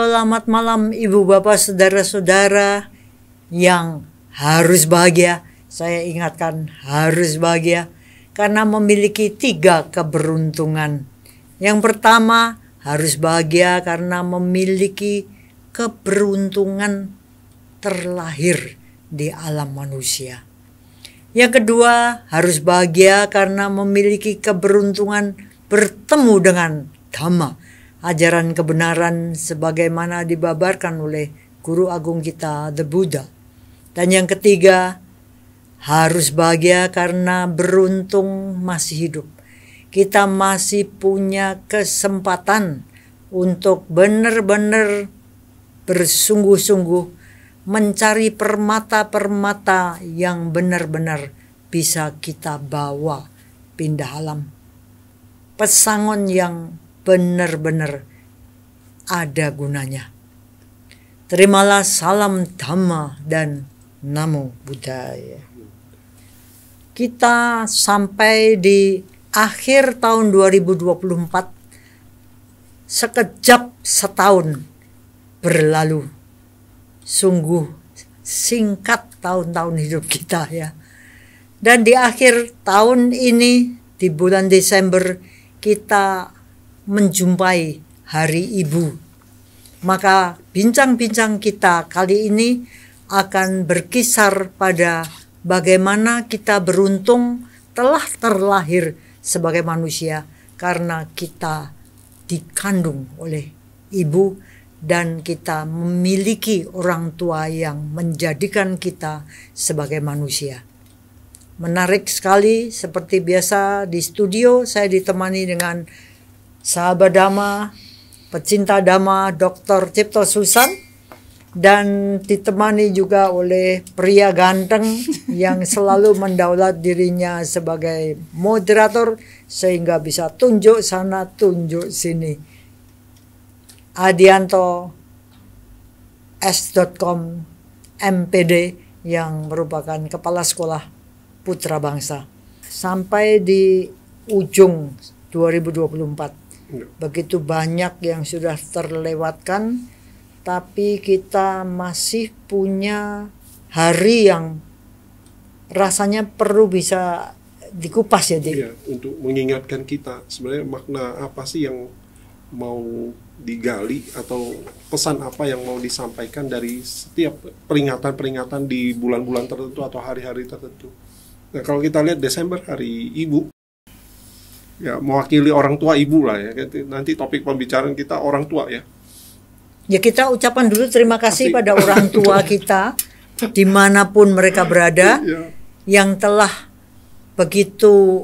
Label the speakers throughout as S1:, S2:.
S1: Selamat malam Ibu Bapak Saudara-saudara yang harus bahagia. Saya ingatkan harus bahagia karena memiliki 3 keberuntungan. Yang pertama harus bahagia karena memiliki keberuntungan terlahir di alam manusia. Yang kedua harus bahagia karena memiliki keberuntungan bertemu dengan Dhamma, ajaran kebenaran sebagaimana dibabarkan oleh Guru Agung kita, The Buddha. Dan yang ketiga, harus bahagia karena beruntung masih hidup. Kita masih punya kesempatan untuk benar-benar bersungguh-sungguh mencari permata-permata yang benar-benar bisa kita bawa pindah alam. Pesangon yang benar-benar ada gunanya. Terimalah salam Dhamma dan Namo Buddhaya. Kita sampai di akhir tahun 2024. Sekejap setahun berlalu. Sungguh singkat tahun-tahun hidup kita ya. Dan di akhir tahun ini, di bulan Desember, kita menjumpai Hari Ibu. Maka bincang-bincang kita kali ini akan berkisar pada bagaimana kita beruntung telah terlahir sebagai manusia karena kita dikandung oleh ibu dan kita memiliki orang tua yang menjadikan kita sebagai manusia. Menarik sekali, seperti biasa di studio saya ditemani dengan sahabat Dhamma, pecinta Dhamma, Dr. Cipto Susan, dan ditemani juga oleh pria ganteng yang selalu mendaulat dirinya sebagai moderator sehingga bisa tunjuk sana, tunjuk sini. Adianto S.com MPD yang merupakan kepala sekolah Putra Bangsa. Sampai di ujung 2024. Begitu banyak yang sudah terlewatkan, tapi kita masih punya hari yang rasanya perlu bisa dikupas ya, Dik.
S2: Iya, untuk mengingatkan kita sebenarnya makna apa sih yang mau digali atau pesan apa yang mau disampaikan dari setiap peringatan-peringatan di bulan-bulan tertentu atau hari-hari tertentu. Nah, kalau kita lihat Desember Hari Ibu, ya mewakili orang tua ibu lah ya. Nanti topik pembicaraan kita orang tua ya.
S1: Ya kita ucapkan dulu terima kasih pada orang tua kita dimanapun mereka berada yang telah begitu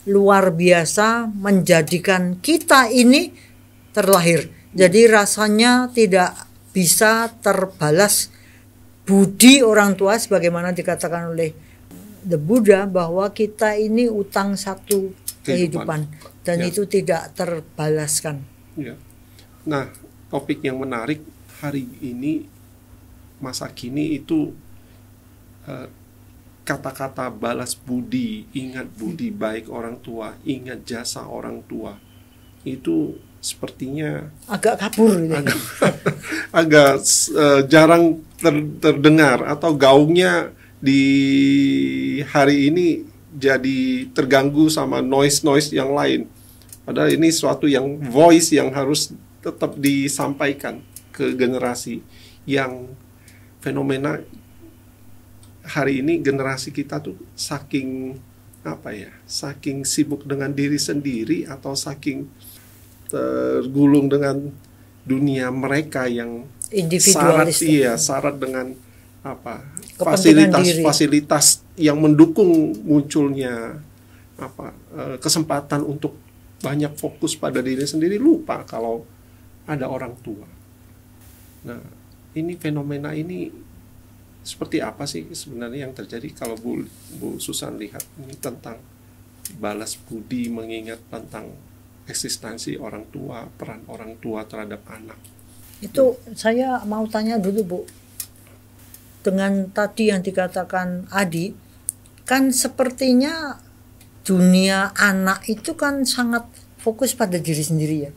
S1: luar biasa menjadikan kita ini terlahir. Jadi rasanya tidak bisa terbalas budi orang tua sebagaimana dikatakan oleh The Buddha bahwa kita ini utang satu kehidupan dan itu tidak terbalaskan.
S2: Ya. Nah, topik yang menarik hari ini masa kini itu kata-kata balas budi, ingat budi baik orang tua, ingat jasa orang tua itu sepertinya
S1: agak kabur gitu.
S2: agak jarang terdengar atau gaungnya di hari ini jadi terganggu sama noise yang lain. Padahal ini suatu yang voice yang harus tetap disampaikan ke generasi yang fenomena hari ini generasi kita tuh saking saking sibuk dengan diri sendiri atau saking tergulung dengan dunia mereka yang syarat dengan fasilitas yang mendukung munculnya kesempatan untuk banyak fokus pada diri sendiri, lupa kalau ada orang tua. Nah, ini fenomena ini seperti apa sih sebenarnya yang terjadi kalau Bu Susan lihat ini tentang balas budi, mengingat tentang eksistensi orang tua, peran orang tua terhadap anak.
S1: Itu saya mau tanya dulu, Bu. Dengan tadi yang dikatakan Adi, kan sepertinya dunia anak itu kan sangat fokus pada diri sendiri ya.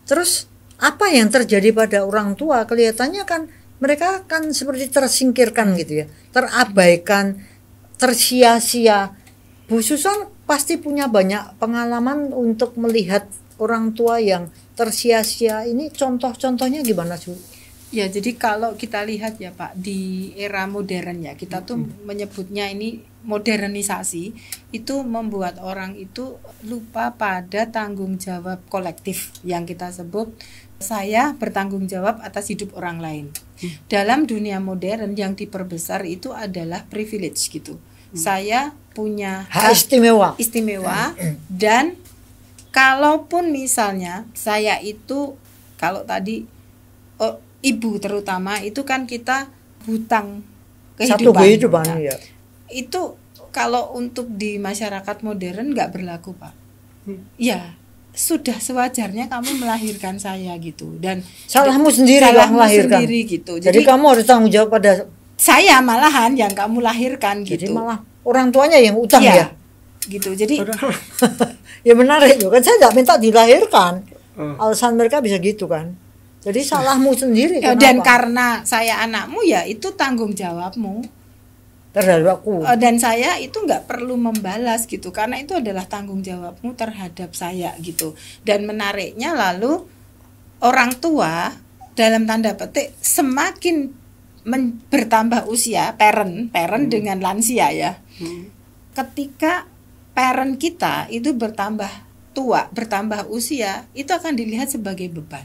S1: Terus apa yang terjadi pada orang tua? Kelihatannya kan mereka kan seperti tersingkirkan gitu ya, terabaikan, tersia-sia. Bu Susan pasti punya banyak pengalaman untuk melihat orang tua yang tersia-sia ini. Contoh-contohnya gimana, Su?
S3: Ya, jadi kalau kita lihat ya Pak, di era modern ya, kita tuh menyebutnya ini modernisasi, itu membuat orang itu lupa pada tanggung jawab kolektif yang kita sebut saya bertanggung jawab atas hidup orang lain. Dalam dunia modern yang diperbesar itu adalah privilege gitu. Saya punya
S1: Hak
S3: istimewa dan kalaupun misalnya saya itu, kalau tadi ibu terutama itu kan kita hutang
S1: satu kehidupan
S3: nah,
S1: ya.
S3: Itu kalau untuk di masyarakat modern nggak berlaku Pak. Ya sudah sewajarnya kamu melahirkan saya gitu, dan
S1: salahmu sendiri
S3: gitu.
S1: Jadi kamu harus tanggung jawab pada
S3: saya, malahan yang kamu lahirkan gitu.
S1: Jadi malah orang tuanya yang utang ya
S3: gitu. Jadi
S1: ya menarik kan, saya nggak minta dilahirkan. Alasan mereka bisa gitu kan. Jadi salahmu sendiri.
S3: Dan karena saya anakmu, ya itu tanggung jawabmu
S1: terhadap aku.
S3: Dan saya itu nggak perlu membalas gitu, karena itu adalah tanggung jawabmu terhadap saya gitu. Dan menariknya lalu orang tua dalam tanda petik semakin bertambah usia, parent dengan lansia ya. Ketika parent kita itu bertambah tua, bertambah usia, itu akan dilihat sebagai beban.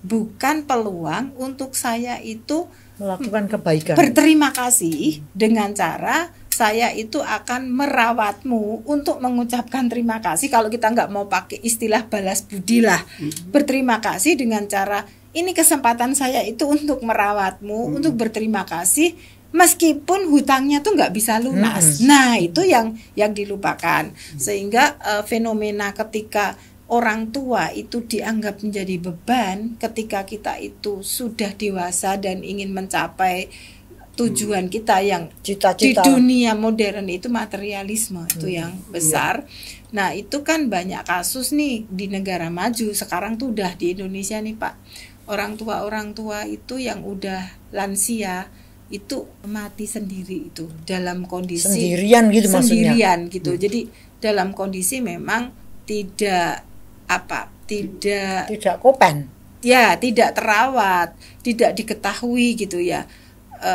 S3: Bukan peluang untuk saya itu
S1: melakukan kebaikan.
S3: Berterima kasih dengan cara saya itu akan merawatmu, untuk mengucapkan terima kasih. Kalau kita nggak mau pakai istilah balas budi lah, berterima kasih dengan cara ini kesempatan saya itu untuk merawatmu, untuk berterima kasih meskipun hutangnya tuh nggak bisa lunas. Nah itu yang dilupakan, sehingga fenomena ketika orang tua itu dianggap menjadi beban ketika kita itu sudah dewasa dan ingin mencapai tujuan kita yang cita-cita. Di dunia modern itu materialisme itu yang besar. Nah itu kan banyak kasus nih di negara maju sekarang tuh, udah di Indonesia nih Pak, orang tua itu yang udah lansia itu mati sendiri itu dalam kondisi
S1: sendirian
S3: gitu. Jadi dalam kondisi memang tidak
S1: kopen
S3: ya, tidak terawat, tidak diketahui gitu ya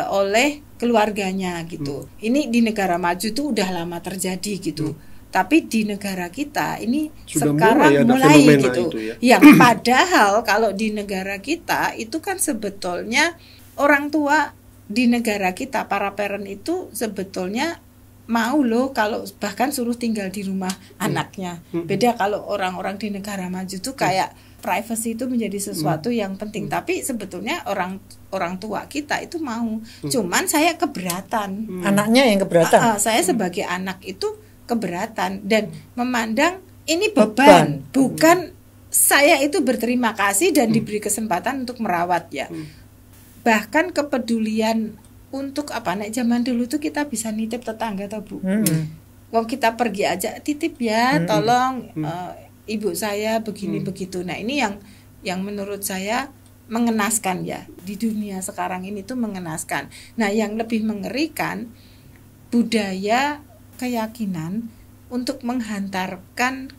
S3: oleh keluarganya gitu. Ini di negara maju tuh udah lama terjadi gitu. Tapi di negara kita ini sudah sekarang mulai gitu ya. Yang padahal kalau di negara kita itu kan sebetulnya orang tua di negara kita, para parent itu sebetulnya mau loh kalau bahkan suruh tinggal di rumah anaknya. Beda kalau orang-orang di negara maju tuh kayak privacy itu menjadi sesuatu yang penting. Tapi sebetulnya orang tua kita itu mau. Cuman saya keberatan.
S1: Anaknya yang keberatan.
S3: Saya sebagai anak itu keberatan dan memandang ini beban. Bukan saya itu berterima kasih dan diberi kesempatan untuk merawat ya. Bahkan kepedulian untuk zaman dulu tuh kita bisa nitip tetangga atau Bu. Wong kita pergi aja titip ya, tolong ibu saya begini begitu. Nah, ini yang menurut saya mengenaskan ya. Di dunia sekarang ini tuh mengenaskan. Nah, yang lebih mengerikan budaya keyakinan untuk menghantarkan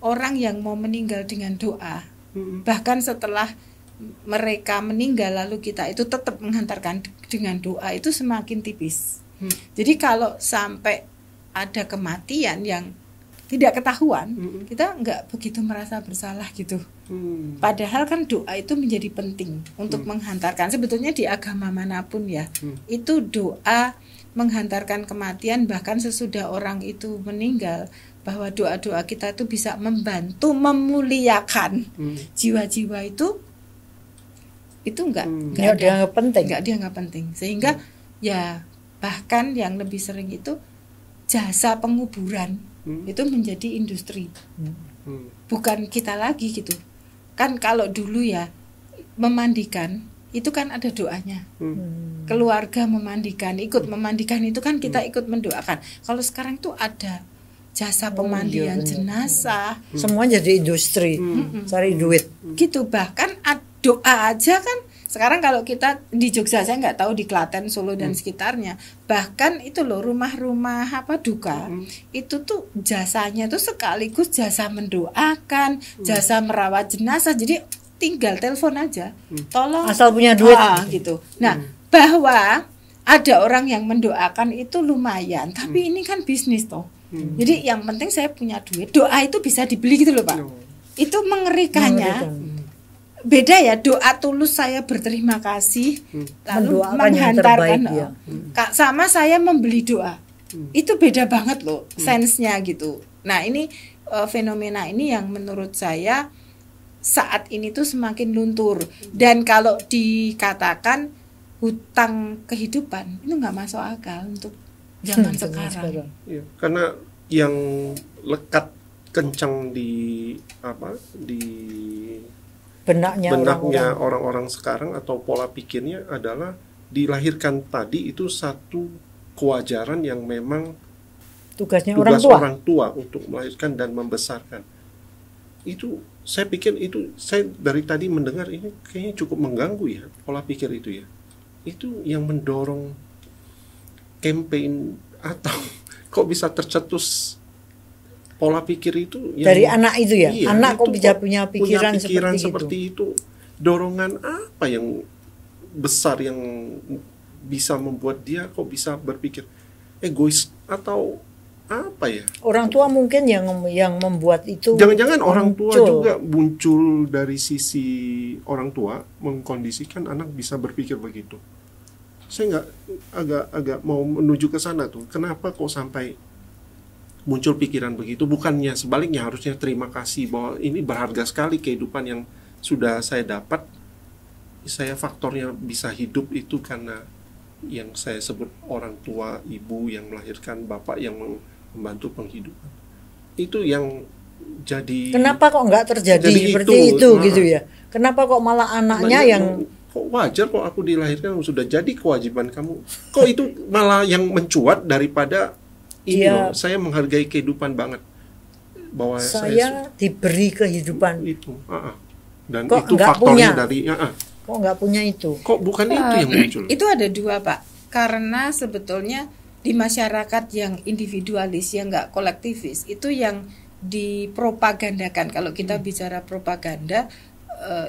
S3: orang yang mau meninggal dengan doa. Bahkan setelah mereka meninggal lalu kita itu tetap menghantarkan dengan doa, itu semakin tipis. Jadi kalau sampai ada kematian yang tidak ketahuan, kita nggak begitu merasa bersalah gitu. Padahal kan doa itu menjadi penting untuk menghantarkan. Sebetulnya di agama manapun ya, itu doa menghantarkan kematian, bahkan sesudah orang itu meninggal, bahwa doa-doa kita itu bisa membantu memuliakan jiwa-jiwa itu enggak dianggap penting. Sehingga ya bahkan yang lebih sering itu jasa penguburan itu menjadi industri. Bukan kita lagi gitu. Kan kalau dulu ya memandikan itu kan ada doanya. Keluarga memandikan, ikut memandikan itu kan kita ikut mendoakan. Kalau sekarang itu ada jasa pemandian jenazah.
S1: Semua jadi industri, cari duit.
S3: Gitu, bahkan doa aja kan sekarang kalau kita di Jogja, saya nggak tahu di Klaten, Solo dan sekitarnya, bahkan itu loh rumah-rumah duka itu tuh jasanya tuh sekaligus jasa mendoakan, jasa merawat jenazah. Jadi tinggal telepon aja, tolong
S1: asal punya duit
S3: gitu. Nah, bahwa ada orang yang mendoakan itu lumayan, tapi ini kan bisnis toh. Jadi yang penting saya punya duit, doa itu bisa dibeli gitu loh Pak. Itu mengerikannya. Beda ya, doa tulus saya berterima kasih, lalu menghantarkan sama saya membeli doa. Itu beda banget loh sense-nya gitu. Nah ini fenomena ini yang menurut saya saat ini tuh semakin luntur. Dan kalau dikatakan hutang kehidupan itu nggak masuk akal untuk zaman sekarang.
S2: Ya, karena yang lekat kencang di benaknya orang-orang sekarang atau pola pikirnya adalah dilahirkan tadi itu satu kewajaran yang memang tugas orang tua untuk melahirkan dan membesarkan. Itu saya pikir itu saya dari tadi mendengar ini kayaknya cukup mengganggu ya pola pikir itu ya. Itu yang mendorong campaign atau kok bisa tercetus pola pikir itu
S1: dari anak itu ya.
S2: Iya,
S1: anak kok bisa punya
S2: pikiran
S1: seperti
S2: itu. Dorongan apa yang besar yang bisa membuat dia kok bisa berpikir egois atau apa ya?
S1: Orang tua mungkin yang membuat itu.
S2: Jangan-jangan orang tua juga muncul dari sisi orang tua mengkondisikan anak bisa berpikir begitu. Saya agak mau menuju ke sana tuh. Kenapa kok sampai muncul pikiran begitu? Bukannya sebaliknya harusnya terima kasih bahwa ini berharga sekali kehidupan yang sudah saya dapat. Saya faktornya bisa hidup itu karena yang saya sebut orang tua, ibu yang melahirkan, bapak yang membantu penghidupan. Itu yang jadi.
S1: Kenapa kok nggak terjadi seperti itu gitu ya? Kenapa kok malah anaknya yang
S2: kok wajar kok aku dilahirkan sudah jadi kewajiban kamu. Kok itu malah yang mencuat daripada ini loh, saya menghargai kehidupan banget. Bahwa
S1: saya diberi kehidupan
S2: itu. Dan
S1: kok
S2: itu faktornya punya? Dari
S1: kok nggak punya itu?
S2: Kok bukan itu yang muncul?
S3: Itu ada dua Pak. Karena sebetulnya di masyarakat yang individualis, yang nggak kolektivis, itu yang dipropagandakan. Kalau kita bicara propaganda,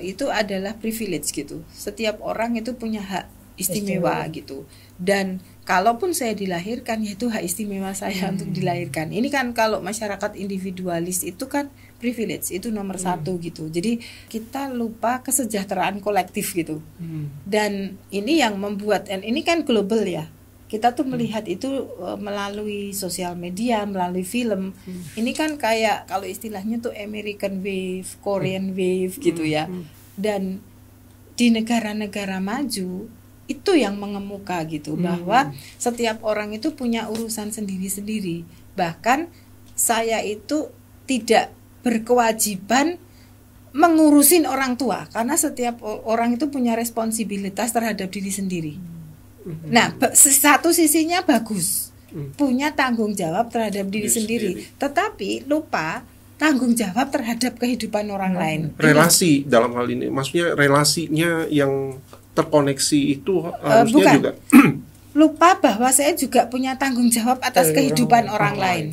S3: itu adalah privilege gitu. Setiap orang itu punya hak istimewa gitu. Dan kalaupun saya dilahirkan, yaitu hak istimewa saya untuk dilahirkan. Ini kan kalau masyarakat individualis itu kan privilege, itu nomor satu gitu. Jadi kita lupa kesejahteraan kolektif gitu. Dan ini yang membuat, dan ini kan global ya. Kita tuh melihat itu melalui sosial media, melalui film. Ini kan kayak kalau istilahnya tuh American Wave, Korean Wave gitu ya. Dan di negara-negara maju itu yang mengemuka gitu, bahwa setiap orang itu punya urusan sendiri-sendiri. Bahkan saya itu tidak berkewajiban mengurusin orang tua, karena setiap orang itu punya responsibilitas terhadap diri sendiri. Nah, satu sisinya bagus, punya tanggung jawab terhadap diri sendiri, tetapi lupa tanggung jawab terhadap kehidupan orang lain.
S2: Relasi dalam hal ini, maksudnya relasinya yang terkoneksi itu harusnya juga
S3: lupa bahwa saya juga punya tanggung jawab atas kehidupan orang lain.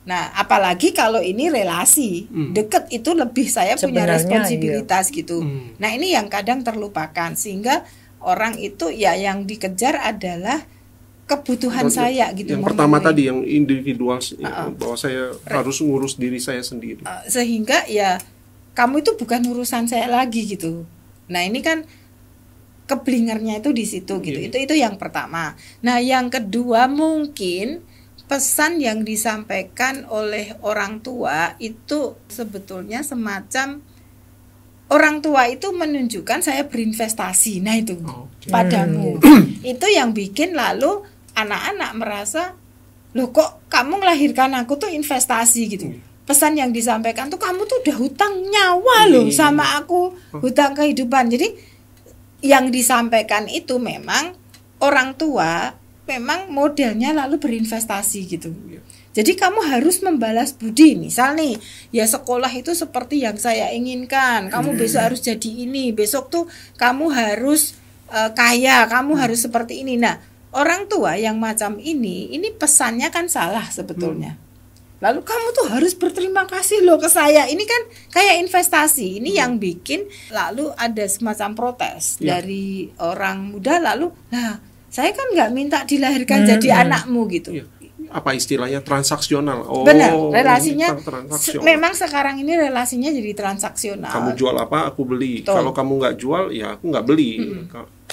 S3: Nah, apalagi kalau ini relasi deket, itu lebih saya punya responsibilitas gitu. Nah, ini yang kadang terlupakan, sehingga orang itu ya yang dikejar adalah kebutuhan saya gitu.
S2: Yang pertama tadi yang individual, bahwa saya harus ngurus diri saya sendiri.
S3: Sehingga ya kamu itu bukan urusan saya lagi gitu. Nah, ini kan keblingernya itu di situ gitu. Itu yang pertama. Nah, yang kedua mungkin pesan yang disampaikan oleh orang tua itu sebetulnya semacam orang tua itu menunjukkan saya berinvestasi. Nah, itu padamu. Itu yang bikin lalu anak-anak merasa, loh kok kamu melahirkan aku tuh investasi gitu. Pesan yang disampaikan tuh kamu tuh udah hutang nyawa loh sama aku, hutang kehidupan. Jadi yang disampaikan itu memang orang tua memang modelnya lalu berinvestasi gitu. Jadi kamu harus membalas budi. Misal nih, ya sekolah itu seperti yang saya inginkan. Kamu besok harus jadi ini. Besok tuh kamu harus kaya. Kamu harus seperti ini. Nah, orang tua yang macam ini pesannya kan salah sebetulnya. Lalu kamu tuh harus berterima kasih loh ke saya. Ini kan kayak investasi. Ini yang bikin lalu ada semacam protes dari orang muda. Lalu, nah saya kan nggak minta dilahirkan jadi anakmu gitu.
S2: Apa istilahnya, transaksional.
S3: Benar, relasinya
S2: transaksional.
S3: memang sekarang ini relasinya jadi transaksional.
S2: Kamu jual apa, aku beli. Kalau kamu nggak jual, ya aku nggak beli.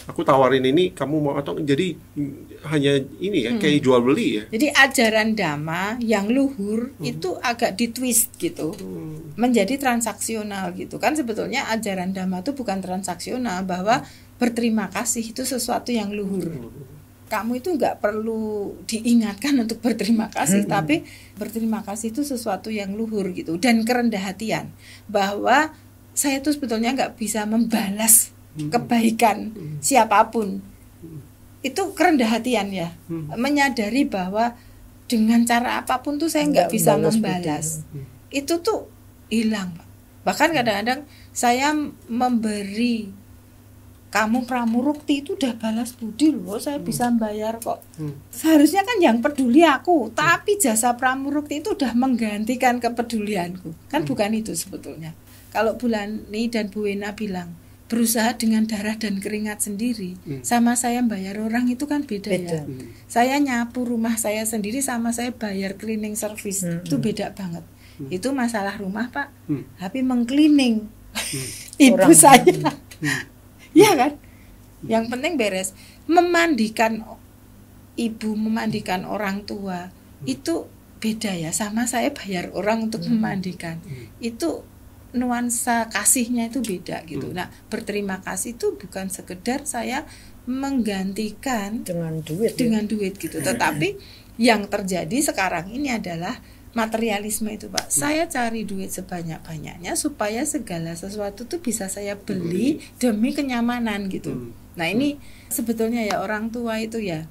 S2: Aku tawarin ini, kamu mau atau jadi hanya ini ya, kayak jual beli ya.
S3: Jadi ajaran Dhamma yang luhur itu agak ditwist gitu, menjadi transaksional gitu kan. Sebetulnya ajaran Dhamma itu bukan transaksional, bahwa berterima kasih itu sesuatu yang luhur. Kamu itu nggak perlu diingatkan untuk berterima kasih, tapi berterima kasih itu sesuatu yang luhur gitu, dan kerendah hatian bahwa saya itu sebetulnya nggak bisa membalas kebaikan siapapun. Itu kerendah hatian ya, menyadari bahwa dengan cara apapun tuh saya nggak bisa membalas. Itu tuh hilang, Pak. Bahkan kadang-kadang saya memberi kamu pramurukti itu udah balas budi loh, saya bisa bayar kok. Seharusnya kan yang peduli aku, tapi jasa pramurukti itu udah menggantikan kepedulianku. Kan bukan itu sebetulnya. Kalau Bu Lani dan Bu Wena bilang berusaha dengan darah dan keringat sendiri, sama saya bayar orang itu kan beda. Ya. Saya nyapu rumah saya sendiri sama saya bayar cleaning service, itu beda banget. Itu masalah rumah, Pak, tapi mengcleaning ibu saya. Ya kan, yang penting beres. Memandikan ibu, memandikan orang tua itu beda ya, sama saya bayar orang untuk memandikan. Itu nuansa kasihnya itu beda gitu. Nah, berterima kasih itu bukan sekedar saya menggantikan dengan duit gitu. Tetapi yang terjadi sekarang ini adalah materialisme itu, Pak. Saya cari duit sebanyak-banyaknya supaya segala sesuatu tuh bisa saya beli demi kenyamanan gitu. Nah, ini sebetulnya ya orang tua itu ya,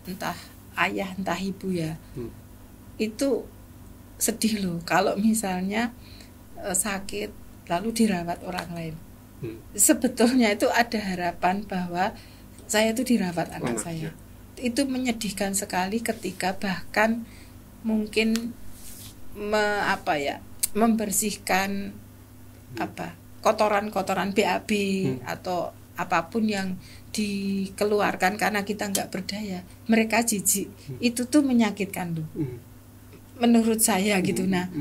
S3: entah ayah entah ibu ya, itu sedih loh kalau misalnya sakit lalu dirawat orang lain. Sebetulnya itu ada harapan bahwa saya itu dirawat anak saya. Itu menyedihkan sekali ketika bahkan mungkin membersihkan kotoran-kotoran BAB atau apapun yang dikeluarkan karena kita nggak berdaya, mereka jijik. Itu tuh menyakitkan loh, menurut saya gitu. Nah,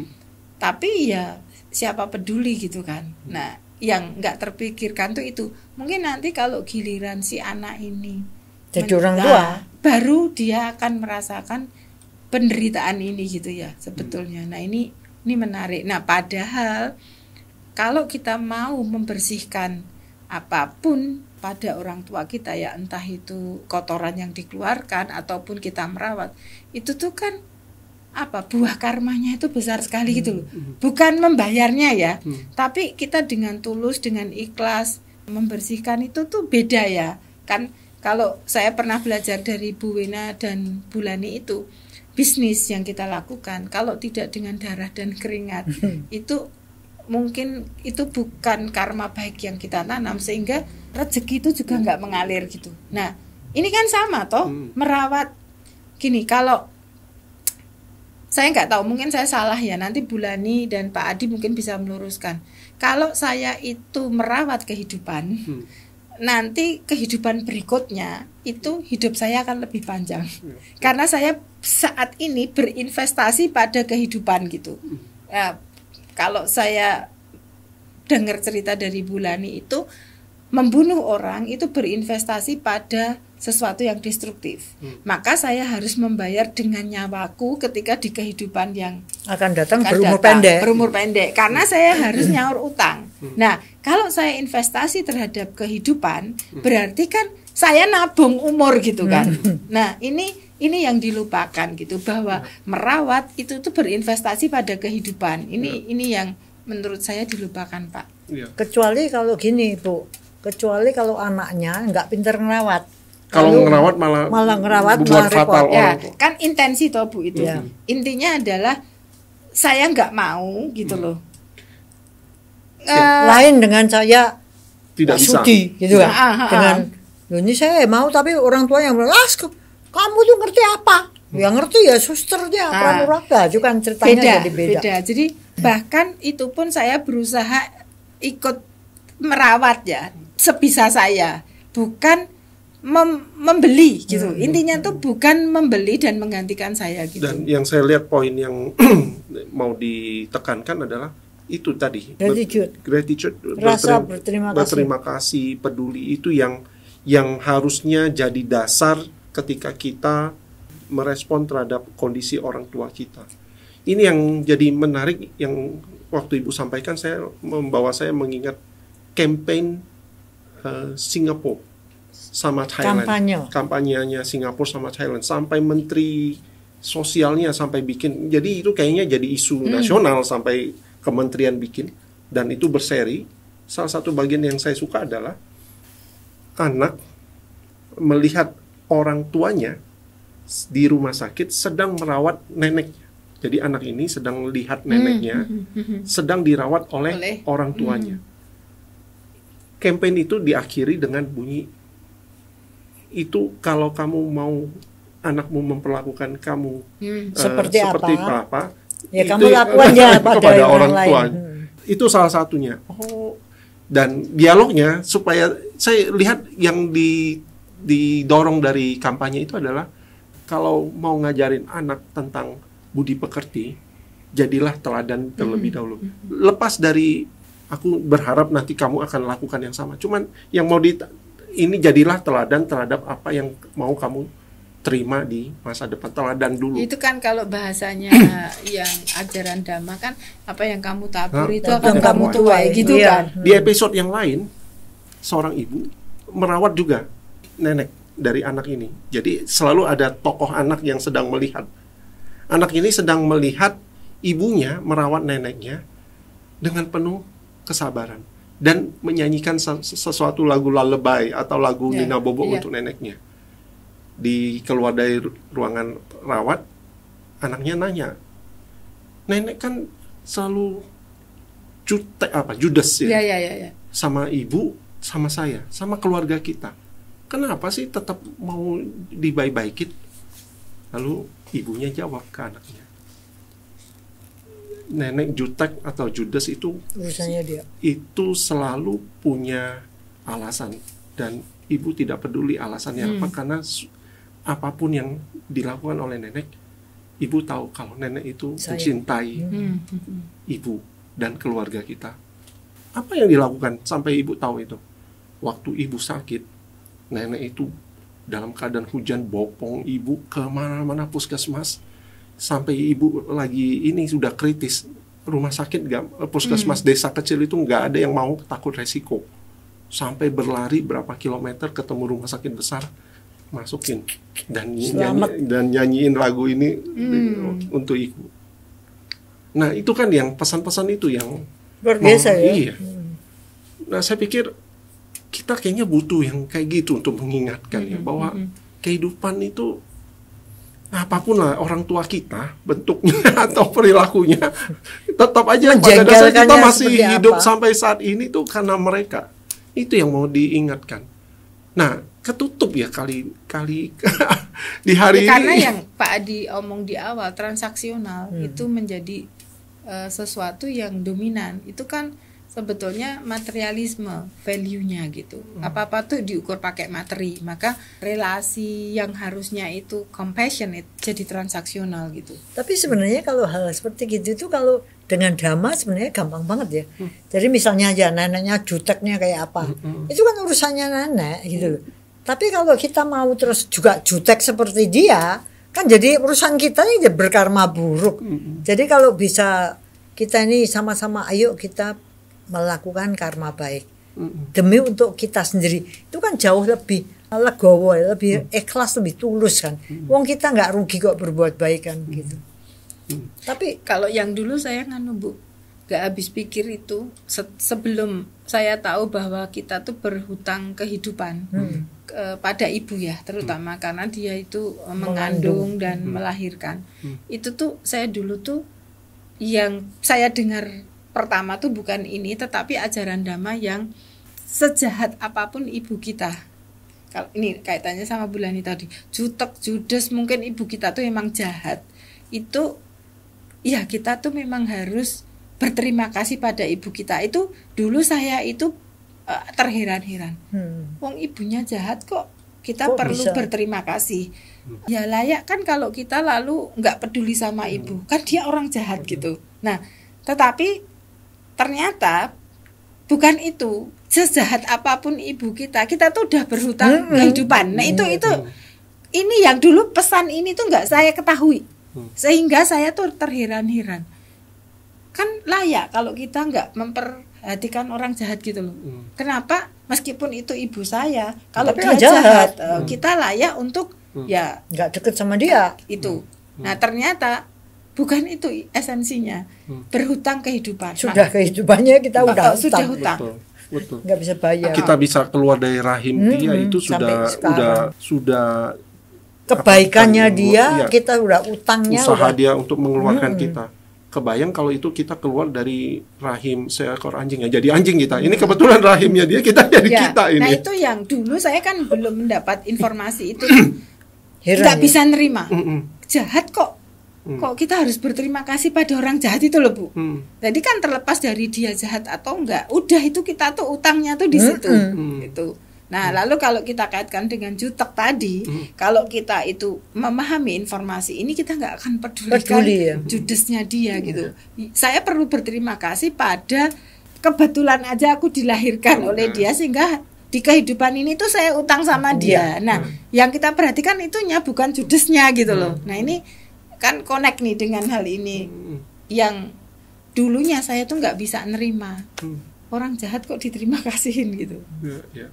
S3: tapi ya siapa peduli gitu kan. Nah, yang nggak terpikirkan tuh itu mungkin nanti kalau giliran si anak ini
S1: jadi orang tua,
S3: baru dia akan merasakan penderitaan ini gitu ya sebetulnya. Nah, ini menarik. Nah, padahal kalau kita mau membersihkan apapun pada orang tua kita ya, entah itu kotoran yang dikeluarkan ataupun kita merawat, itu tuh kan buah karmanya itu besar sekali gitu loh. Bukan membayarnya ya, tapi kita dengan tulus, dengan ikhlas membersihkan itu tuh beda ya. Kan kalau saya pernah belajar dari Bu Wena dan Bu Lani itu, bisnis yang kita lakukan kalau tidak dengan darah dan keringat itu mungkin itu bukan karma baik yang kita tanam, sehingga rezeki itu juga nggak mengalir gitu. Nah, ini kan sama toh, merawat gini. Kalau saya nggak tahu, mungkin saya salah ya, nanti Bu Lani dan Pak Adi mungkin bisa meluruskan. Kalau saya itu merawat kehidupan, nanti kehidupan berikutnya itu hidup saya akan lebih panjang karena saya saat ini berinvestasi pada kehidupan gitu. Kalau saya dengar cerita dari Bu Lani itu, membunuh orang itu berinvestasi pada sesuatu yang destruktif. Maka saya harus membayar dengan nyawaku ketika di kehidupan yang
S1: akan datang berumur pendek
S3: karena saya harus nyaur utang. Nah, kalau saya investasi terhadap kehidupan, berarti kan saya nabung umur gitu kan. Nah, ini yang dilupakan gitu, bahwa merawat itu tuh berinvestasi pada kehidupan. Ini yang menurut saya dilupakan, Pak.
S1: Kecuali kalau gini, Bu. Kecuali kalau anaknya nggak pintar ngerawat.
S2: Kalau
S1: Lalu
S2: ngerawat
S1: malah ngerawat
S2: buat
S1: malah
S2: fatal
S1: repot.
S3: Ya,
S2: orang tua.
S3: kan intensi toh Bu itu.
S1: Ya.
S3: Intinya adalah saya nggak mau gitu loh.
S1: Lain dengan saya
S2: Tidak
S1: Pak
S2: bisa.
S1: Sudi gitu kan.
S3: Ah.
S1: Dengan "Loh, ini saya mau tapi orang tua yang bilang, kamu tuh ngerti apa? Ya ngerti ya susternya pramugara." Itu kan ceritanya jadi beda.
S3: Jadi bahkan itu pun saya berusaha ikut merawat ya sebisa saya, bukan membeli gitu. Intinya tuh bukan membeli dan menggantikan saya gitu.
S2: Dan yang saya lihat poin yang mau ditekankan adalah itu tadi, gratitude,
S1: Rasa berterima
S2: kasih, peduli, itu yang harusnya jadi dasar ketika kita merespon terhadap kondisi orang tua kita. Ini yang jadi menarik, yang waktu Ibu sampaikan saya mengingat campaign Singapura sama Thailand. Kampanyenya Singapura sama Thailand, sampai menteri sosialnya sampai bikin. Jadi itu kayaknya jadi isu nasional, sampai kementerian bikin, dan itu berseri. Salah satu bagian yang saya suka adalah anak melihat orang tuanya di rumah sakit sedang merawat neneknya. Jadi anak ini sedang melihat neneknya sedang dirawat oleh orang tuanya. Campaign itu diakhiri dengan bunyi, itu kalau kamu mau anakmu memperlakukan kamu
S1: seperti apa, ya
S2: itu
S1: kamu lakukan ya
S2: kepada orang
S1: lain.
S2: tua. Itu salah satunya. Dan dialognya, supaya saya lihat yang didorong dari kampanye itu adalah, kalau mau ngajarin anak tentang budi pekerti, jadilah teladan terlebih dahulu. Lepas dari aku berharap nanti kamu akan lakukan yang sama, cuman yang mau ini jadilah teladan terhadap apa yang mau kamu terima di masa depan. Teladan dulu.
S3: Itu kan kalau bahasanya yang ajaran Dhamma kan, apa yang kamu tabur itu akan kamu tuai gitu kan.
S2: Di episode yang lain, seorang ibu merawat juga nenek dari anak ini. Jadi selalu ada tokoh anak yang sedang melihat. Anak ini sedang melihat ibunya merawat neneknya dengan penuh kesabaran dan menyanyikan sesuatu lagu lullaby atau lagu Nina Bobo untuk neneknya. Keluar dari ruangan rawat, anaknya nanya, nenek kan selalu judes ya, sama ibu, sama saya, sama keluarga kita. Kenapa sih tetap mau dibaik-baikin? Lalu ibunya jawab ke anaknya, nenek jutek atau judes itu
S1: urusannya dia.
S2: Itu selalu punya alasan, dan ibu tidak peduli alasannya apa, karena apapun yang dilakukan oleh nenek, ibu tahu kalau nenek itu mencintai ibu dan keluarga kita. Apa yang dilakukan sampai ibu tahu itu? Waktu ibu sakit, nenek itu dalam keadaan hujan bopong ibu ke mana-mana puskesmas, sampai ibu lagi ini sudah kritis, rumah sakit puskesmas desa kecil itu nggak ada yang mau, takut resiko, sampai berlari berapa kilometer ketemu rumah sakit besar, masukin dan nyanyiin lagu ini untuk ibu. Nah itu kan yang pesan-pesan itu yang
S1: luar biasa ya.
S2: Iya. Nah saya pikir kita kayaknya butuh yang kayak gitu untuk mengingatkan ya, bahwa kehidupan itu apapun lah orang tua kita bentuknya atau perilakunya, tetap aja pada dasarnya kita masih hidup sampai saat ini tuh karena mereka. Itu yang mau diingatkan. Nah ketutup ya kali di hari ini.
S3: Karena yang Pak Adi omong di awal, transaksional itu menjadi sesuatu yang dominan. Itu kan sebetulnya materialisme value-nya gitu. Apa-apa tuh diukur pakai materi. Maka relasi yang harusnya itu compassionate jadi transaksional gitu.
S1: Tapi sebenarnya kalau hal seperti gitu itu kalau dengan Dhamma sebenarnya gampang banget ya. Jadi misalnya aja neneknya juteknya kayak apa. Itu kan urusannya nenek gitu loh. Tapi kalau kita mau terus juga jutek seperti dia, kan jadi urusan kita ini berkarma buruk. Jadi kalau bisa kita ini sama-sama ayo kita melakukan karma baik demi untuk kita sendiri, itu kan jauh lebih legowo, lebih ikhlas, lebih tulus kan. Wong kita nggak rugi kok berbuat baik kan gitu. Tapi
S3: kalau yang dulu saya Bu, nggak habis pikir itu sebelum saya tahu bahwa kita tuh berhutang kehidupan. pada ibu ya, terutama karena dia itu mengandung dan melahirkan. Itu tuh saya dulu tuh yang saya dengar pertama tuh bukan ini, tetapi ajaran Dhamma yang sejahat apapun ibu kita. Kalau ini kaitannya sama Bulani tadi, jutek, judes, mungkin ibu kita tuh emang jahat. Itu ya kita tuh memang harus berterima kasih pada ibu kita. Itu dulu saya itu terheran-heran. Wong ibunya jahat kok kita perlu bisa berterima kasih. Ya layak kan kalau kita lalu nggak peduli sama ibu, kan dia orang jahat gitu. Nah, tetapi ternyata bukan itu. Sejahat apapun ibu kita tuh udah berhutang kehidupan. Nah itu ini yang dulu pesan ini tuh nggak saya ketahui, sehingga saya tuh terheran-heran. Kan layak kalau kita nggak memperhatikan orang jahat gitu loh. Kenapa? Meskipun itu ibu saya, kalau dia jahat, kita layak untuk ya
S1: nggak deket sama dia.
S3: Itu. Nah ternyata bukan itu esensinya. Berhutang kehidupan.
S1: Sudah kehidupannya kita udah
S3: sudah hutang.
S2: Betul.
S1: Nggak bisa bayar.
S2: Kita bisa keluar dari rahim dia itu sudah
S1: kebaikannya dia, kita udah utangnya,
S2: usaha dia untuk mengeluarkan kita. Kebayang kalau itu kita keluar dari rahim seekor anjing ya, jadi anjing kita. Ini kebetulan rahimnya dia, kita jadi kita ini.
S3: Nah itu yang dulu saya kan belum mendapat informasi itu, nggak bisa nerima. Jahat kok. Kok kita harus berterima kasih pada orang jahat itu loh Bu. Jadi kan terlepas dari dia jahat atau enggak, udah itu kita tuh utangnya tuh di situ. Gitu. Nah lalu kalau kita kaitkan dengan jutek tadi, kalau kita itu memahami informasi ini, kita nggak akan pedulikan judesnya dia gitu. Saya perlu berterima kasih pada kebetulan aja aku dilahirkan oleh dia, sehingga di kehidupan ini tuh saya utang sama dia. Nah yang kita perhatikan itunya bukan judesnya gitu loh. Nah ini kan connect nih dengan hal ini yang dulunya saya tuh nggak bisa nerima. Orang jahat kok diterima kasihin gitu.
S2: Ya.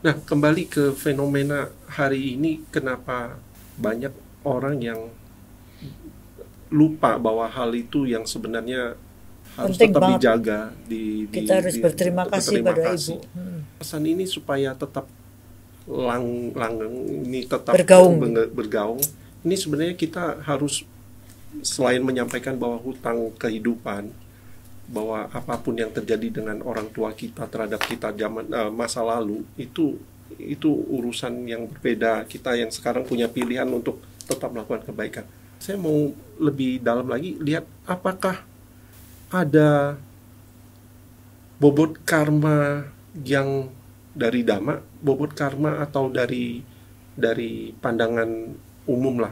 S2: Nah kembali ke fenomena hari ini, kenapa banyak orang yang lupa bahwa hal itu yang sebenarnya harus penting tetap banget dijaga.
S1: Kita harus berterima kasih pada ibu.
S2: Pesan ini supaya tetap langgeng, ini tetap bergaung. Ini sebenarnya kita harus selain menyampaikan bahwa hutang kehidupan, bahwa apapun yang terjadi dengan orang tua kita terhadap kita zaman masa lalu itu urusan yang berbeda. Kita yang sekarang punya pilihan untuk tetap melakukan kebaikan. Saya mau lebih dalam lagi lihat apakah ada bobot karma yang dari Dhamma, bobot karma atau dari pandangan umum lah,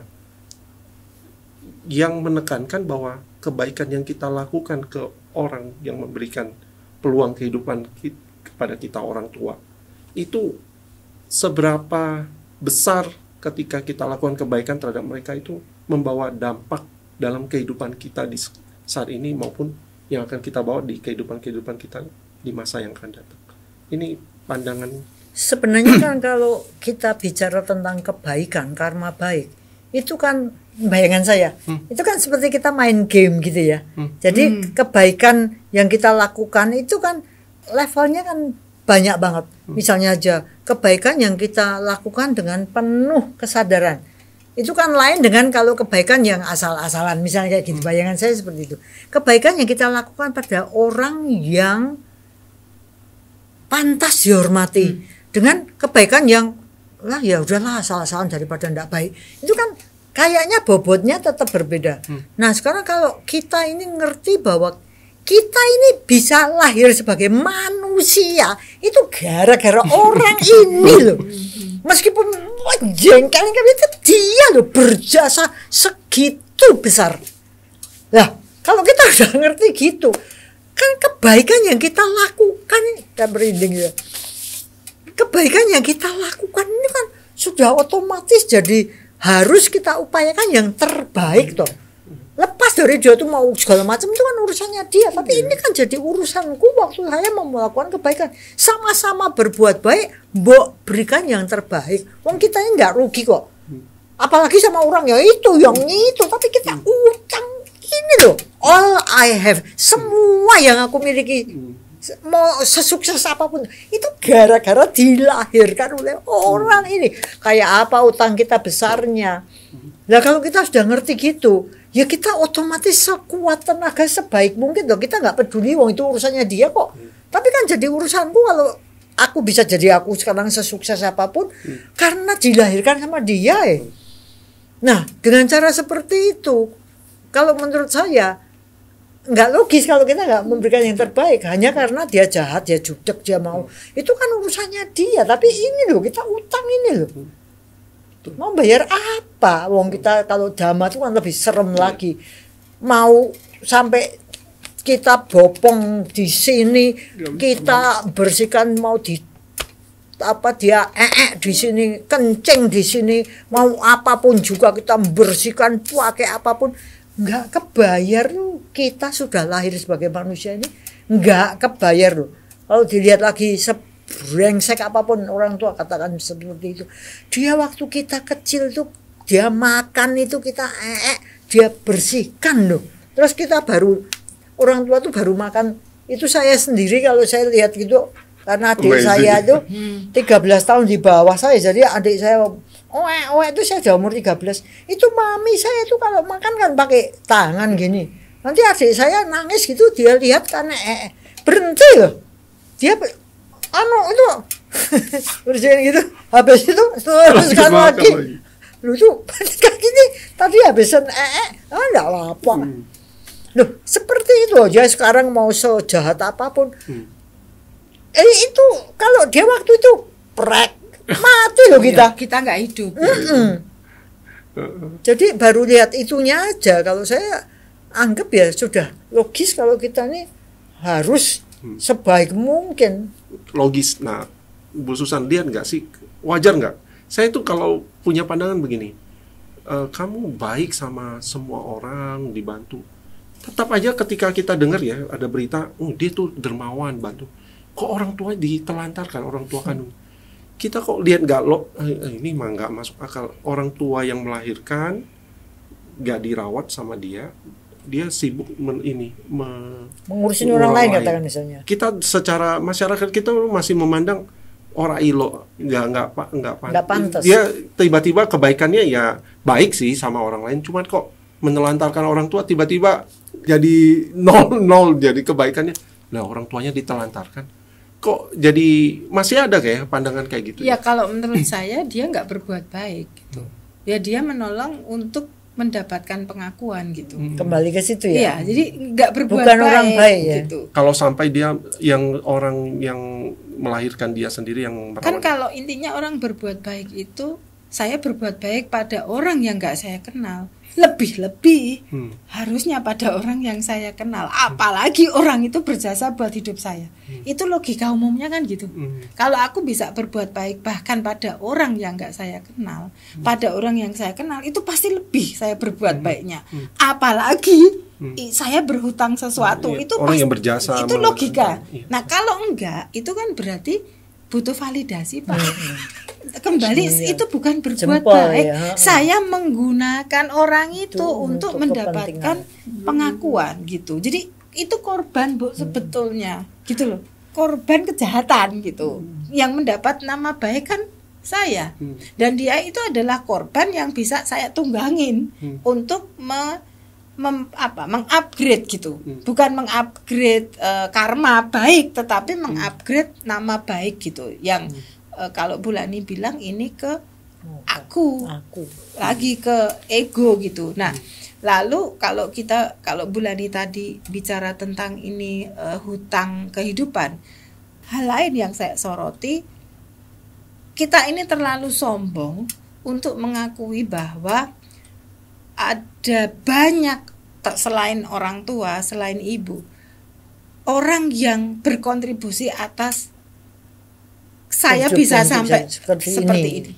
S2: yang menekankan bahwa kebaikan yang kita lakukan ke orang yang memberikan peluang kehidupan kepada kita, orang tua, itu seberapa besar ketika kita lakukan kebaikan terhadap mereka itu membawa dampak dalam kehidupan kita di saat ini maupun yang akan kita bawa di kehidupan kita di masa yang akan datang. Ini pandangan.
S1: Sebenarnya kan kalau kita bicara tentang kebaikan, karma baik, itu kan bayangan saya, itu kan seperti kita main game gitu ya. Jadi kebaikan yang kita lakukan itu kan levelnya kan banyak banget. Misalnya aja kebaikan yang kita lakukan dengan penuh kesadaran, itu kan lain dengan kalau kebaikan yang asal-asalan. Misalnya kayak gitu, bayangan saya seperti itu. Kebaikan yang kita lakukan pada orang yang pantas dihormati, dengan kebaikan yang lah ya udahlah asal-asalan daripada tidak baik, itu kan kayaknya bobotnya tetap berbeda. Nah sekarang kalau kita ini ngerti bahwa kita ini bisa lahir sebagai manusia itu gara-gara orang ini loh. Meskipun jengkel itu dia loh berjasa segitu besar. Nah kalau kita udah ngerti gitu, kan kebaikan yang kita lakukan ini kita merinding ya. Kebaikan yang kita lakukan ini kan sudah otomatis jadi harus kita upayakan yang terbaik toh. Lepas dari dia tuh mau segala macam itu kan urusannya dia, tapi ini kan jadi urusanku waktu saya mau melakukan kebaikan. Sama-sama berbuat baik, mbok berikan yang terbaik. Wong kita ini enggak rugi kok. Apalagi sama orang ya itu, yang itu, tapi kita utang ini loh. All I have, semua yang aku miliki mau sesukses apapun itu gara-gara dilahirkan oleh orang ini. Kayak apa utang kita besarnya. Nah kalau kita sudah ngerti gitu, ya kita otomatis sekuat tenaga sebaik mungkin dong. Kita nggak peduli, wong itu urusannya dia kok. Tapi kan jadi urusanku kalau aku bisa jadi aku sekarang sesukses apapun karena dilahirkan sama dia. Nah dengan cara seperti itu, kalau menurut saya nggak logis kalau kita nggak memberikan yang terbaik hanya karena dia jahat, dia jutek, dia mau. Itu kan urusannya dia. Tapi ini loh, kita utang ini loh. Mau bayar apa? Wong kita kalau dhamma itu kan lebih serem lagi. Mau sampai kita bopong di sini, kita bersihkan, mau di apa dia di sini, kencing di sini, mau apapun juga kita bersihkan pakai apapun. Nggak kebayar loh, kita sudah lahir sebagai manusia ini nggak kebayar loh. Kalau dilihat lagi sebrengsek apapun orang tua katakan seperti itu, dia waktu kita kecil tuh dia makan itu kita dia bersihkan loh. Terus kita baru orang tua tuh baru makan itu. Saya sendiri kalau saya lihat gitu, karena adik saya tuh 13 tahun di bawah saya, jadi adik saya itu saya udah umur 13. Itu mami saya tuh kalau makan kan pakai tangan gini. Nanti adik saya nangis gitu, dia lihat kan berhenti loh. Dia itu bersihin gitu. Habis itu teruskan lagi. Lu tuh kayak gini tadi habisan enggak apa-apa. Loh, seperti itu aja sekarang mau sejahat apapun. Itu kalau dia waktu itu prek mati loh kita.
S3: Kita nggak hidup.
S1: Jadi baru lihat itunya aja. Kalau saya anggap ya sudah logis kalau kita ini harus sebaik mungkin.
S2: Logis. Nah, Bu Susan, lihat nggak sih, wajar nggak? Saya tuh kalau punya pandangan begini, kamu baik sama semua orang, dibantu. Tetap aja ketika kita dengar ya ada berita, dia tuh dermawan, bantu. Kok orang tua ditelantarkan, orang tua kandung? Kita kok lihat nggak ini mah nggak masuk akal. Orang tua yang melahirkan nggak dirawat sama dia sibuk
S1: mengurusin orang lain katakan misalnya.
S2: Kita secara masyarakat kita masih memandang orang ilo nggak pantas. Dia tiba-tiba kebaikannya ya baik sih sama orang lain, cuman kok menelantarkan orang tua tiba-tiba jadi nol jadi kebaikannya. Nah orang tuanya ditelantarkan. Kok jadi masih ada kayak pandangan kayak gitu
S3: ya? Kalau menurut saya dia nggak berbuat baik gitu. Ya dia menolong untuk mendapatkan pengakuan gitu.
S1: Kembali ke situ ya.
S3: Iya, jadi nggak berbuat
S1: bukan
S3: baik,
S1: orang baik ya.
S3: Gitu.
S2: Kalau sampai dia yang orang yang melahirkan dia sendiri yang merawat.
S3: Kan kalau intinya orang berbuat baik itu, saya berbuat baik pada orang yang nggak saya kenal. Lebih-lebih harusnya pada orang yang saya kenal. Apalagi orang itu berjasa buat hidup saya. Itu logika umumnya kan gitu. Kalau aku bisa berbuat baik bahkan pada orang yang nggak saya kenal, pada orang yang saya kenal itu pasti lebih saya berbuat baiknya. Apalagi saya berhutang sesuatu itu
S2: orang
S3: pasti,
S2: yang berjasa.
S3: Itu logika. Nah kalau enggak itu kan berarti butuh validasi Pak. Kembali itu bukan berbuat baik. Ya. Saya menggunakan orang itu untuk mendapatkan pengakuan gitu. Jadi itu korban Bu sebetulnya gitu loh. Korban kejahatan gitu. Yang mendapat nama baik kan saya. Dan dia itu adalah korban yang bisa saya tunggangin untuk mengupgrade gitu. Bukan mengupgrade karma baik, tetapi mengupgrade nama baik gitu. Yang kalau Bu Lani bilang ini ke aku. Lagi ke ego gitu. Nah, lalu kalau Bu Lani tadi bicara tentang ini hutang kehidupan, hal lain yang saya soroti, kita ini terlalu sombong untuk mengakui bahwa ada banyak selain orang tua, selain ibu, orang yang berkontribusi atas saya bisa sampai seperti ini.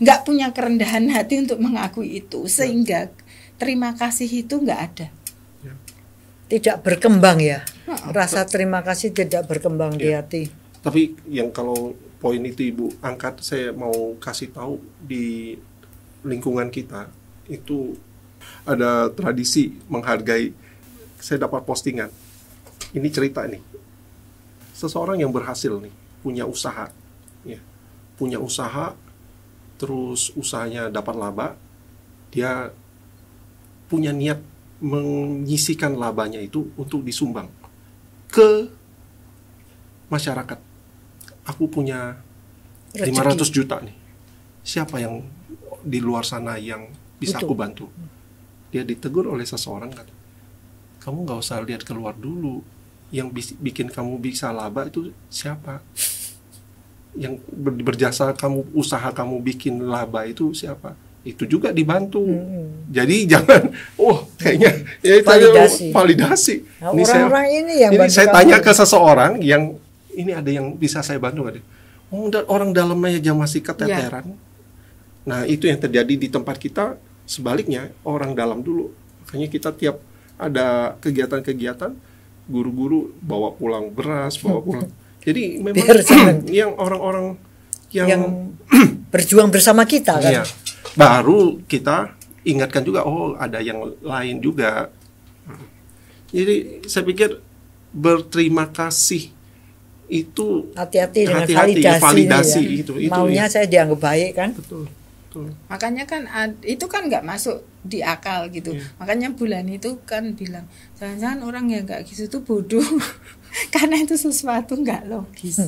S3: Nggak punya kerendahan hati untuk mengakui itu, sehingga terima kasih itu nggak ada.
S1: Tidak berkembang ya. Rasa terima kasih tidak berkembang di hati.
S2: Tapi yang kalau poin itu Ibu angkat, saya mau kasih tahu di lingkungan kita itu ada tradisi menghargai. Saya dapat postingan Ini cerita nih. Seseorang yang berhasil nih, punya usaha, ya, punya usaha, terus usahanya dapat laba, dia punya niat menyisikan labanya itu untuk disumbang ke masyarakat. Aku punya 500 juta nih. Siapa yang di luar sana yang bisa aku bantu? Dia ditegur oleh seseorang kan. Kamu nggak usah lihat keluar dulu. Yang bikin kamu bisa laba itu siapa? Yang berjasa kamu, usaha kamu bikin laba itu siapa? Itu juga dibantu. Jadi jangan, kayaknya ya validasi.
S1: Nah, orang-orang ini yang
S2: saya tanya ke seseorang yang ini ada yang bisa saya bantu nggak? Orang dalamnya aja masih keteteran. Nah itu yang terjadi di tempat kita. Sebaliknya orang dalam dulu. Makanya kita tiap ada kegiatan-kegiatan, guru-guru bawa pulang beras, bawa pulang. Jadi memang yang orang-orang yang
S1: berjuang bersama kita kan.
S2: Iya, baru kita ingatkan juga, ada yang lain juga. Jadi saya pikir berterima kasih itu
S1: hati-hati dengan
S2: validasi
S1: ya.
S2: itu
S1: maunya saya dianggap baik kan.
S2: Betul.
S3: Makanya kan itu kan nggak masuk di akal gitu. Makanya bulan itu kan bilang jangan-jangan orang yang nggak gitu tuh bodoh karena itu sesuatu nggak logis.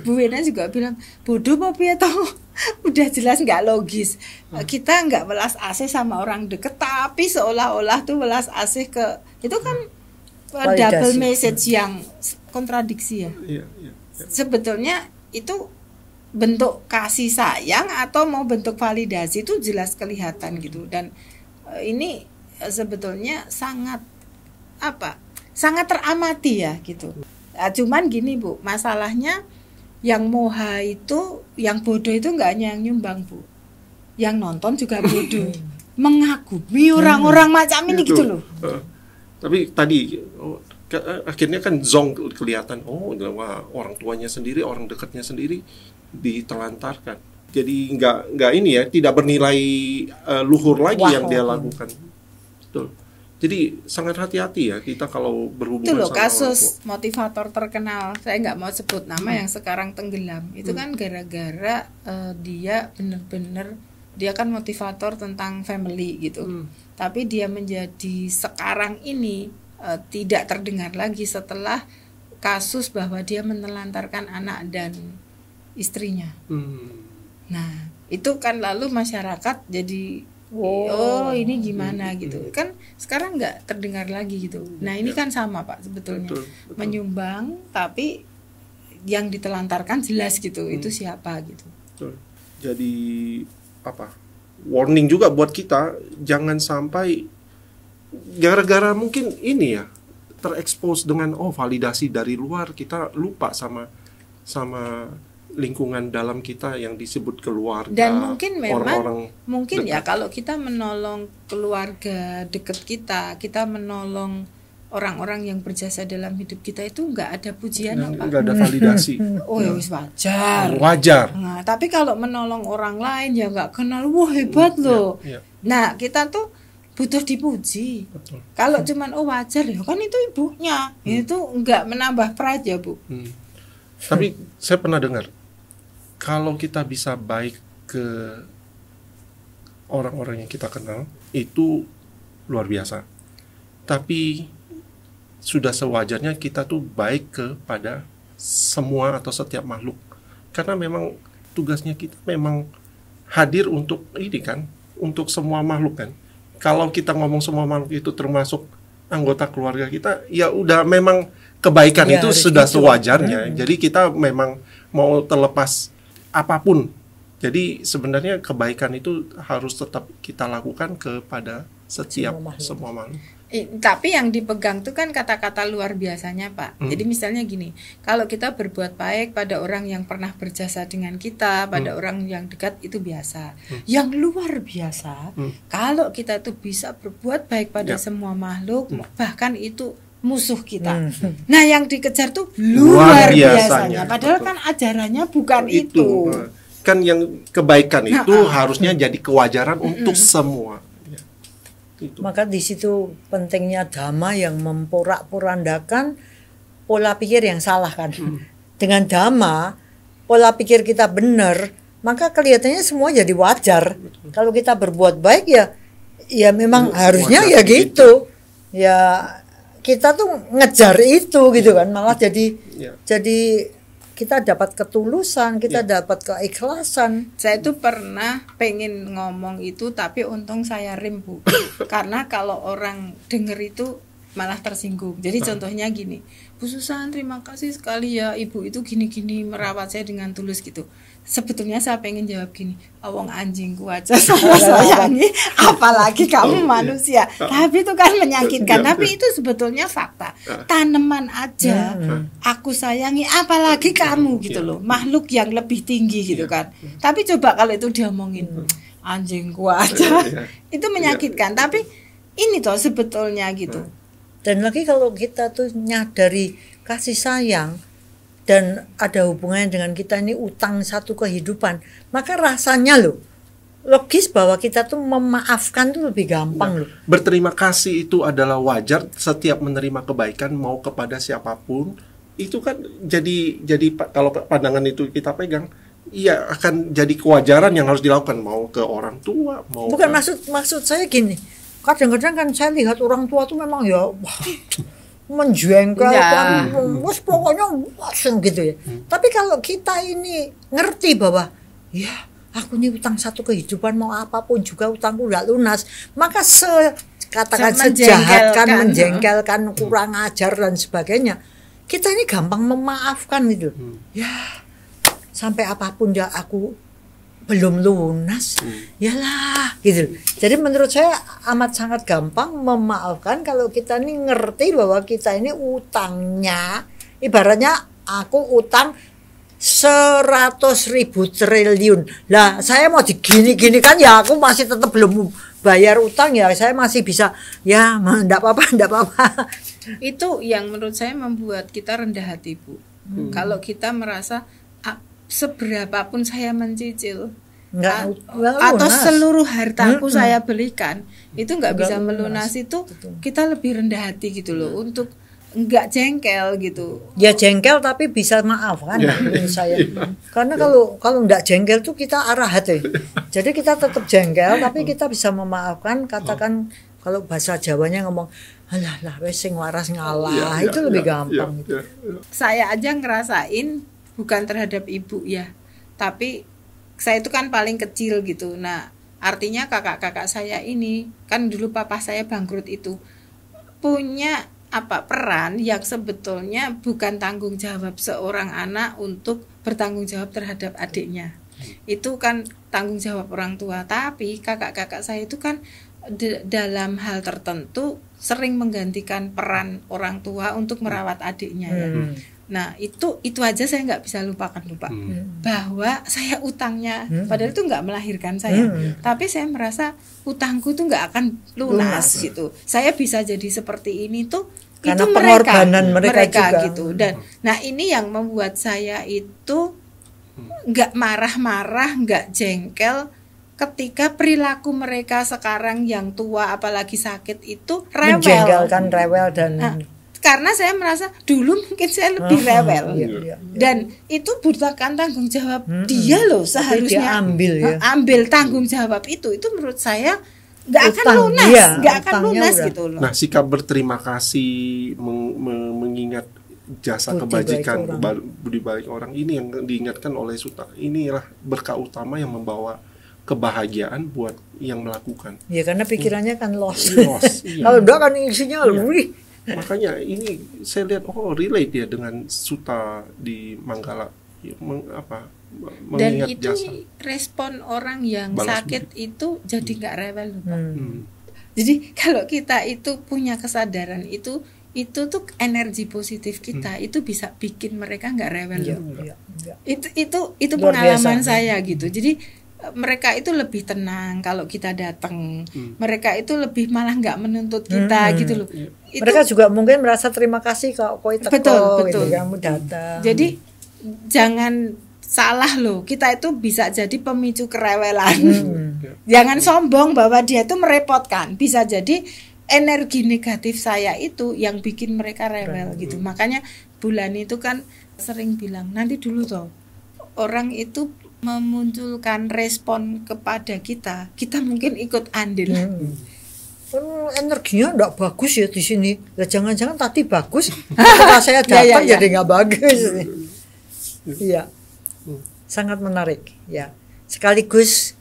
S3: Bu Wena juga bilang bodoh apa ya toh udah jelas nggak logis. Kita nggak welas asih sama orang deket tapi seolah-olah tuh welas asih ke itu kan double message yang kontradiksi ya. Sebetulnya itu bentuk kasih sayang atau mau bentuk validasi itu jelas kelihatan gitu. Dan ini sebetulnya sangat teramati ya gitu. Cuman gini Bu, masalahnya yang moha itu, yang bodoh itu nggak hanya yang nyumbang Bu, yang nonton juga bodoh. Mengagumi orang-orang macam ini gitu loh.
S2: Tapi tadi akhirnya kan zong kelihatan, wah, orang tuanya sendiri, orang dekatnya sendiri ditelantarkan. Jadi nggak ini ya, tidak bernilai luhur lagi yang dia lakukan. Betul. Jadi sangat hati-hati ya kita kalau berhubungan
S3: itu loh,
S2: sama
S3: kasus motivator terkenal, saya nggak mau sebut nama yang sekarang tenggelam. Itu kan gara-gara dia benar-benar, dia kan motivator tentang family gitu. Tapi dia menjadi sekarang ini tidak terdengar lagi setelah kasus bahwa dia menelantarkan anak dan istrinya. Nah, itu kan lalu masyarakat jadi ini gimana gitu. Kan sekarang nggak terdengar lagi gitu. Nah, ini kan sama Pak sebetulnya. Betul. Menyumbang tapi yang ditelantarkan jelas gitu. Itu siapa gitu.
S2: Betul. Jadi warning juga buat kita, jangan sampai gara-gara mungkin ini ya terekspos dengan validasi dari luar, kita lupa sama lingkungan dalam kita yang disebut keluarga.
S3: Dan mungkin memang
S2: mungkin
S3: dekat. Ya kalau kita menolong keluarga dekat kita menolong orang-orang yang berjasa dalam hidup kita itu nggak ada pujian
S2: nggak ada validasi.
S3: Ya wis wajar. Nah, tapi kalau menolong orang lain ya nggak kenal, wah hebat loh. Nah, kita tuh butuh dipuji. Betul. Kalau cuman wajar ya kan itu ibunya. Itu nggak menambah pride ya, Bu.
S2: Tapi saya pernah dengar kalau kita bisa baik ke orang-orang yang kita kenal itu luar biasa. Tapi sudah sewajarnya kita tuh baik kepada semua atau setiap makhluk. Karena memang tugasnya kita memang hadir untuk ini kan, untuk semua makhluk kan. Kalau kita ngomong semua makhluk itu termasuk anggota keluarga kita, ya udah memang kebaikan itu sudah sewajarnya. Jadi kita memang mau terlepas apapun. Jadi sebenarnya kebaikan itu harus tetap kita lakukan kepada setiap semua makhluk.
S3: Tapi yang dipegang tuh kan kata-kata luar biasanya Pak. Jadi misalnya gini, kalau kita berbuat baik pada orang yang pernah berjasa dengan kita, pada orang yang dekat itu biasa. Yang luar biasa, kalau kita tuh bisa berbuat baik pada semua makhluk, bahkan itu musuh kita. Nah, yang dikejar tuh luar biasanya. Padahal kan ajarannya bukan itu.
S2: Kan yang kebaikan itu harusnya jadi kewajaran untuk semua.
S1: Maka di situ pentingnya dhamma yang memporak-porandakan pola pikir yang salah kan. Dengan Dhamma, pola pikir kita benar, maka kelihatannya semua jadi wajar. Kalau kita berbuat baik ya memang harusnya ya gitu. Ya kita tuh ngejar itu gitu kan, malah jadi kita dapat ketulusan, kita dapat keikhlasan.
S3: Saya tuh pernah pengen ngomong itu, tapi untung saya rem, Bu. Karena kalau orang denger itu malah tersinggung. Jadi contohnya gini, Bu Susan, terima kasih sekali ya Ibu itu gini-gini merawat saya dengan tulus gitu. Sebetulnya saya pengen jawab gini, awong anjingku aja saya sayangi, apalagi kamu manusia. Tapi itu kan menyakitkan. Tapi itu sebetulnya fakta. Tanaman aja aku sayangi, apalagi kamu gitu loh. Makhluk yang lebih tinggi gitu kan. Tapi coba kalau itu diomongin, anjingku aja, itu menyakitkan. Tapi ini toh sebetulnya gitu.
S1: Dan lagi kalau kita tuh nyadari kasih sayang dan ada hubungannya dengan kita ini utang satu kehidupan, maka rasanya loh logis bahwa kita tuh memaafkan tuh lebih gampang loh.
S2: Berterima kasih itu adalah wajar, setiap menerima kebaikan mau kepada siapapun itu kan jadi kalau pandangan itu kita pegang, iya akan jadi kewajaran yang harus dilakukan, mau ke orang tua, mau
S1: bukan maksud saya gini. Kadang-kadang kan saya lihat orang tua tuh memang ya menjengkelkan, pokoknya langsung gitu ya. Tapi kalau kita ini ngerti bahwa ya aku ini utang satu kehidupan, mau apapun juga utangku udah lunas, maka katakan sejahatkan, menjengkelkan, kurang ajar dan sebagainya, kita ini gampang memaafkan gitu. Ya sampai apapun ya aku belum lunas, yalah gitu. Jadi menurut saya amat sangat gampang memaafkan kalau kita ini ngerti bahwa kita ini utangnya, ibaratnya aku utang 100.000 triliun. Lah saya mau digini-gini kan ya aku masih tetap belum bayar utang ya, saya masih bisa ya enggak apa-apa.
S3: Itu yang menurut saya membuat kita rendah hati, Bu. Kalau kita merasa seberapapun saya mencicil atau seluruh hartaku saya belikan, itu nggak bisa melunasi, itu kita lebih rendah hati gitu loh, untuk nggak jengkel gitu.
S1: Ya jengkel tapi bisa maafkan menurut saya. Karena kalau nggak jengkel tuh kita arah hati. Jadi kita tetap jengkel tapi kita bisa memaafkan. Katakan kalau bahasa Jawanya ngomong, alah wes sing waras ngalah, itu lebih gampang.
S3: Saya aja ngerasain, bukan terhadap ibu ya, tapi saya itu kan paling kecil gitu. Nah artinya kakak-kakak saya ini kan dulu papa saya bangkrut, itu punya peran yang sebetulnya bukan tanggung jawab seorang anak untuk bertanggung jawab terhadap adiknya. Itu kan tanggung jawab orang tua. Tapi kakak-kakak saya itu kan dalam hal tertentu sering menggantikan peran orang tua untuk merawat adiknya ya. Nah itu aja saya nggak bisa lupakan Pak, bahwa saya utangnya, padahal itu nggak melahirkan saya, tapi saya merasa utangku tuh nggak akan lunas gitu. Saya bisa jadi seperti ini tuh
S1: karena
S3: itu
S1: pengorbanan mereka juga
S3: gitu. Dan nah ini yang membuat saya itu nggak marah-marah, nggak jengkel ketika perilaku mereka sekarang yang tua apalagi sakit itu rewel,
S1: menjengkelkan, rewel dan
S3: karena saya merasa dulu mungkin saya lebih rewel, dan itu bukan tanggung jawab dia loh, seharusnya
S1: dia
S3: ambil tanggung jawab itu menurut saya nggak akan lunas gitu loh.
S2: Nah sikap berterima kasih, mengingat jasa kebaikan budi balik orang ini yang diingatkan oleh Suta, inilah berkah utama yang membawa kebahagiaan buat yang melakukan. Ya
S1: karena pikirannya kan lost. Kalau enggak kan isinya lebih.
S2: Makanya ini saya lihat relate dia dengan Suta di Manggala,
S3: dan itu
S2: jasa.
S3: Respon orang yang sakit itu jadi nggak rewel Pak. Jadi kalau kita itu punya kesadaran itu tuh energi positif kita itu bisa bikin mereka nggak rewel. Itu pengalaman saya gitu. Jadi mereka itu lebih tenang kalau kita datang. Mereka itu lebih malah nggak menuntut kita gitu loh.
S1: Mereka juga mungkin merasa terima kasih kalau koi teko,
S3: betul.
S1: Gitu, kamu datang.
S3: Jadi jangan salah loh, kita itu bisa jadi pemicu kerewelan. Jangan sombong bahwa dia itu merepotkan. Bisa jadi energi negatif saya itu yang bikin mereka rewel gitu. Makanya bulan itu kan sering bilang, nanti dulu toh orang itu memunculkan respon kepada kita mungkin ikut andil.
S1: Energinya enggak bagus ya di sini. Ya jangan-jangan tadi bagus, ketika saya datang jadi nggak bagus. Iya, sangat menarik ya. Sekaligus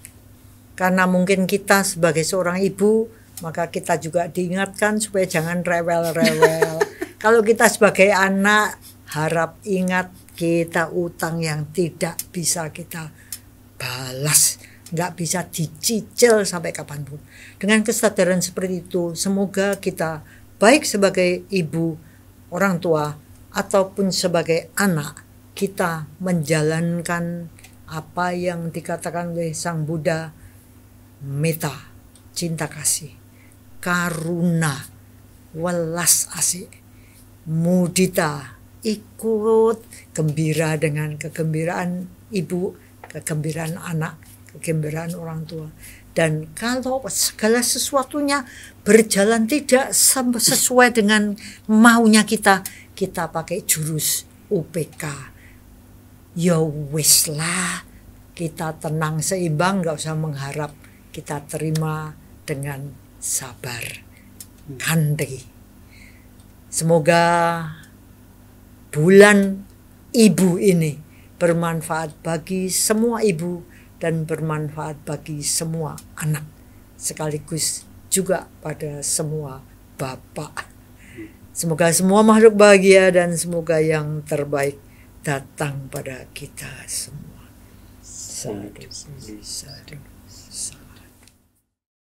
S1: karena mungkin kita sebagai seorang ibu, maka kita juga diingatkan supaya jangan rewel-rewel. Kalau kita sebagai anak, harap ingat kita utang yang tidak bisa kita balas, nggak bisa dicicil sampai kapanpun. Dengan kesadaran seperti itu, semoga kita baik sebagai ibu, orang tua, ataupun sebagai anak, kita menjalankan apa yang dikatakan oleh Sang Buddha, metta, cinta kasih, karuna, welas asih, mudita, ikut gembira dengan kegembiraan ibu, kegembiraan anak, kegembiraan orang tua. Dan kalau segala sesuatunya berjalan tidak sesuai dengan maunya kita pakai jurus UPK. Ya wis lah, kita tenang seimbang, gak usah mengharap, kita terima dengan sabar. Kanti. Semoga bulan ibu ini bermanfaat bagi semua ibu dan bermanfaat bagi semua anak, sekaligus juga pada semua bapak. Semoga semua makhluk bahagia dan semoga yang terbaik datang pada kita semua. Sadu, sadu,